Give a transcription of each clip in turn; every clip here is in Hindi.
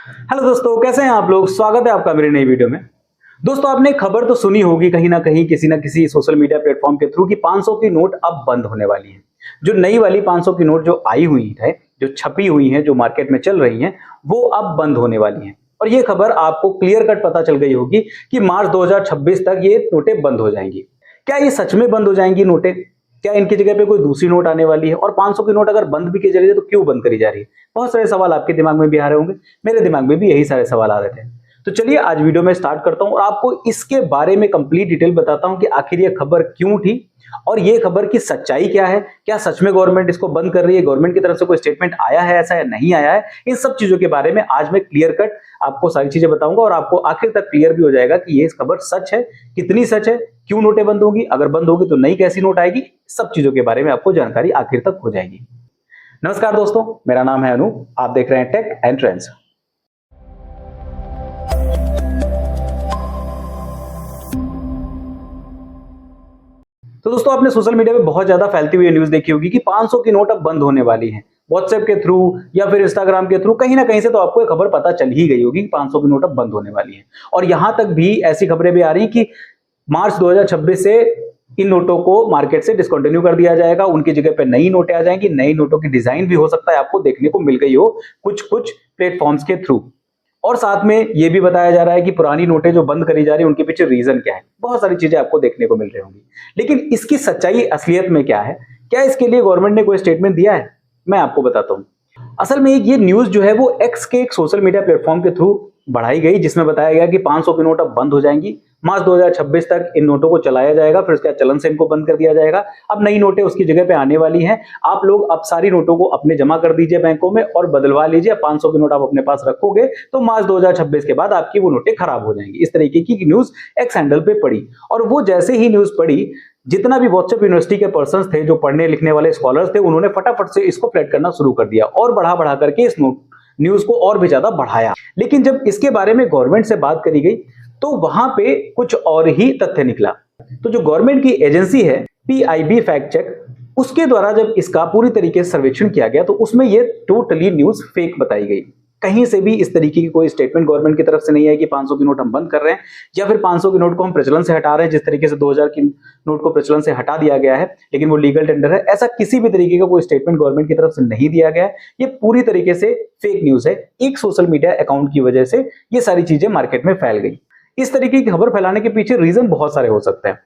हेलो दोस्तों, कैसे हैं आप लोग। स्वागत है आपका मेरी नई वीडियो में। दोस्तों, आपने खबर तो सुनी होगी कहीं ना कहीं किसी ना किसी सोशल मीडिया प्लेटफॉर्म के थ्रू कि 500 की नोट अब बंद होने वाली है। जो नई वाली 500 की नोट जो आई हुई है, जो छपी हुई है, जो मार्केट में चल रही हैं, वो अब बंद होने वाली हैं। और ये खबर आपको क्लियर कट पता चल गई होगी कि मार्च 2026 तक ये नोटें बंद हो जाएंगी। क्या ये सच में बंद हो जाएंगी नोटें? क्या इनकी जगह पे कोई दूसरी नोट आने वाली है? और 500 की नोट अगर बंद भी की जा रही है तो क्यों बंद करी जा रही है? बहुत सारे सवाल आपके दिमाग में भी आ रहे होंगे, मेरे दिमाग में भी यही सारे सवाल आ रहे थे। तो चलिए आज वीडियो में स्टार्ट करता हूं और आपको इसके बारे में कंप्लीट डिटेल बताता हूं कि आखिर ये खबर क्यों थी और ये खबर की सच्चाई क्या है। क्या सच में गवर्नमेंट इसको बंद कर रही है? गवर्नमेंट की तरफ से कोई स्टेटमेंट आया है ऐसा या नहीं आया है? इन सब चीजों के बारे में आज मैं क्लियर कट आपको सारी चीजें बताऊंगा और आपको आखिर तक क्लियर भी हो जाएगा कि ये खबर सच है, कितनी सच है, क्यों नोटें बंद होंगी, अगर बंद होगी तो नई कैसी नोट आएगी। सब चीजों के बारे में आपको जानकारी आखिर तक हो जाएगी। नमस्कार दोस्तों, मेरा नाम है अनु, आप देख रहे हैं टेक एंड ट्रेंड्स। तो दोस्तों, आपने सोशल मीडिया पे बहुत ज्यादा फैलती हुई न्यूज देखी होगी कि 500 की नोट अब बंद होने वाली है। व्हाट्सएप के थ्रू या फिर इंस्टाग्राम के थ्रू कहीं ना कहीं से तो आपको ये खबर पता चल ही गई होगी कि 500 की नोट अब बंद होने वाली है। और यहां तक भी ऐसी खबरें भी आ रही कि मार्च 2026 से इन नोटों को मार्केट से डिसकंटिन्यू कर दिया जाएगा, उनकी जगह पे नई नोटें आ जाएंगी। नई नोटों की डिजाइन भी हो सकता है आपको देखने को मिल गई हो कुछ कुछ प्लेटफॉर्म्स के थ्रू। और साथ में ये भी बताया जा रहा है कि पुरानी नोटें जो बंद करी जा रही है उनके पीछे रीजन क्या है। बहुत सारी चीजें आपको देखने को मिल रही होंगी, लेकिन इसकी सच्चाई असलियत में क्या है? क्या इसके लिए गवर्नमेंट ने कोई स्टेटमेंट दिया है? मैं आपको बताता हूं। असल में ये न्यूज जो है वो एक्स के एक सोशल मीडिया प्लेटफॉर्म के थ्रू बढ़ाई गई, जिसमें बताया गया कि 500 की नोट अब बंद हो जाएंगी। मार्च 2026 तक इन नोटों को चलाया जाएगा, फिर उसके बाद चलन से इनको बंद कर दिया जाएगा। अब नई नोटें उसकी जगह पे आने वाली हैं। आप लोग अब सारी नोटों को अपने जमा कर दीजिए बैंकों में और बदलवा लीजिए। 500 की नोट आप अपने पास रखोगे तो मार्च 2026 के बाद आपकी वो नोटें खराब हो जाएंगी। इस तरीके की न्यूज एक्स हैंडल पे पड़ी। और वो जैसे ही न्यूज पड़ी, जितना भी व्हाट्सएप यूनिवर्सिटी के पर्सन थे, जो पढ़ने लिखने वाले स्कॉलर्स थे, उन्होंने फटाफट से इसको स्प्रेड करना शुरू कर दिया और बढ़ा बढ़ा करके इस न्यूज को और भी ज्यादा बढ़ाया। लेकिन जब इसके बारे में गवर्नमेंट से बात करी गई तो वहां पे कुछ और ही तथ्य निकला। तो जो गवर्नमेंट की एजेंसी है PIB फैक्ट चेक, उसके द्वारा जब इसका पूरी तरीके से सर्वेक्षण किया गया तो उसमें ये टोटली न्यूज फेक बताई गई। कहीं से भी इस तरीके की कोई स्टेटमेंट गवर्नमेंट की तरफ से नहीं है कि 500 की नोट हम बंद कर रहे हैं या फिर 500 की नोट को हम प्रचलन से हटा रहे हैं। जिस तरीके से 2000 की नोट को प्रचलन से हटा दिया गया है लेकिन वो लीगल टेंडर है, ऐसा किसी भी तरीके का कोई स्टेटमेंट गवर्नमेंट की तरफ से नहीं दिया गया है। ये पूरी तरीके से फेक न्यूज है। एक सोशल मीडिया अकाउंट की वजह से ये सारी चीजें मार्केट में फैल गई। इस तरीके की खबर फैलाने के पीछे रीजन बहुत सारे हो सकते हैं।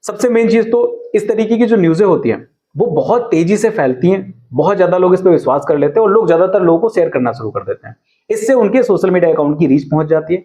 सबसे मेन चीज तो इस तरीके की जो न्यूज़ें होती हैं वो बहुत तेजी से फैलती हैं, बहुत ज्यादा लोग इस पर विश्वास कर लेते हैं और लोग ज्यादातर लोगों को शेयर करना शुरू कर देते हैं। इससे उनके सोशल मीडिया अकाउंट की रीच पहुंच जाती है।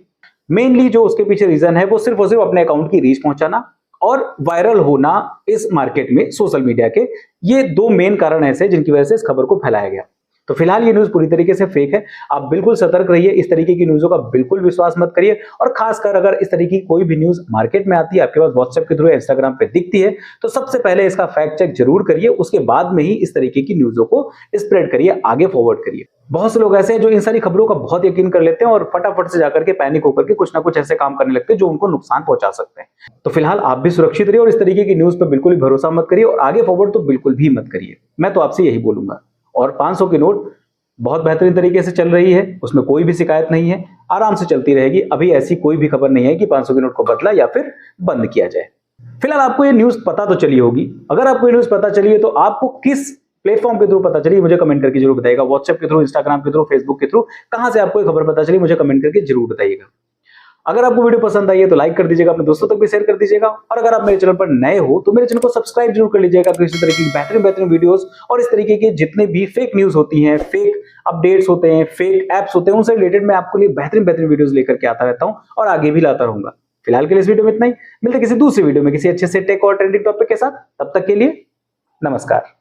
मेनली जो उसके पीछे रीजन है वो सिर्फ और सिर्फ अपने अकाउंट की रीच पहुंचाना और वायरल होना इस मार्केट में सोशल मीडिया के। ये दो मेन कारण ऐसे जिनकी वजह से इस खबर को फैलाया गया। तो फिलहाल ये न्यूज पूरी तरीके से फेक है। आप बिल्कुल सतर्क रहिए, इस तरीके की न्यूज़ों का बिल्कुल विश्वास मत करिए। और खासकर अगर इस तरीके की कोई भी न्यूज मार्केट में आती है, आपके पास व्हाट्सएप के थ्रू या इंस्टाग्राम पे दिखती है, तो सबसे पहले इसका फैक्ट चेक जरूर करिए। उसके बाद में ही इस तरीके की न्यूज़ों को स्प्रेड करिए, आगे फॉरवर्ड करिए। बहुत से लोग ऐसे हैं जो इन सारी खबरों का बहुत यकीन कर लेते हैं और फटाफट से जाकर के पैनिक होकर के कुछ ना कुछ ऐसे काम करने लगते हैं जो उनको नुकसान पहुंचा सकते हैं। तो फिलहाल आप भी सुरक्षित रहिए और इस तरीके की न्यूज पर बिल्कुल भी भरोसा मत करिए और आगे फॉरवर्ड तो बिल्कुल भी मत करिए। मैं तो आपसे यही बोलूंगा। और 500 की नोट बहुत बेहतरीन तरीके से चल रही है, उसमें कोई भी शिकायत नहीं है, आराम से चलती रहेगी। अभी ऐसी कोई भी खबर नहीं है कि 500 की नोट को बदला या फिर बंद किया जाए। फिलहाल आपको ये न्यूज पता तो चली होगी। अगर आपको ये न्यूज पता चली है तो आपको किस प्लेटफॉर्म के थ्रू पता चली मुझे कमेंट करके जरूर बताइएगा। व्हाट्सएप के थ्रू, इंस्टाग्राम के थ्रू, फेसबुक के थ्रू, कहां से आपको ये खबर पता चली मुझे कमेंट करके जरूर बताइएगा। अगर आपको वीडियो पसंद आई है तो लाइक कर दीजिएगा, अपने दोस्तों तक भी शेयर कर दीजिएगा। और अगर आप मेरे चैनल पर नए हो तो मेरे चैनल को सब्सक्राइब जरूर कर लीजिएगा। तो इसी तरीके की बेहतरीन वीडियोस और इस तरीके के जितने भी फेक न्यूज होती हैं, फेक अपडेट्स होते हैं, फेक एप्स होते हैं, उनसे रिलेटेड मैं आपके लिए बेहतरीन वीडियोस लेकर के आता रहता हूं और आगे भी लाता रहूंगा। फिलहाल के लिए इस वीडियो में इतना ही। मिलते किसी दूसरी वीडियो में किसी अच्छे से टेक और ट्रेंडिंग टॉपिक के साथ। तब तक के लिए नमस्कार।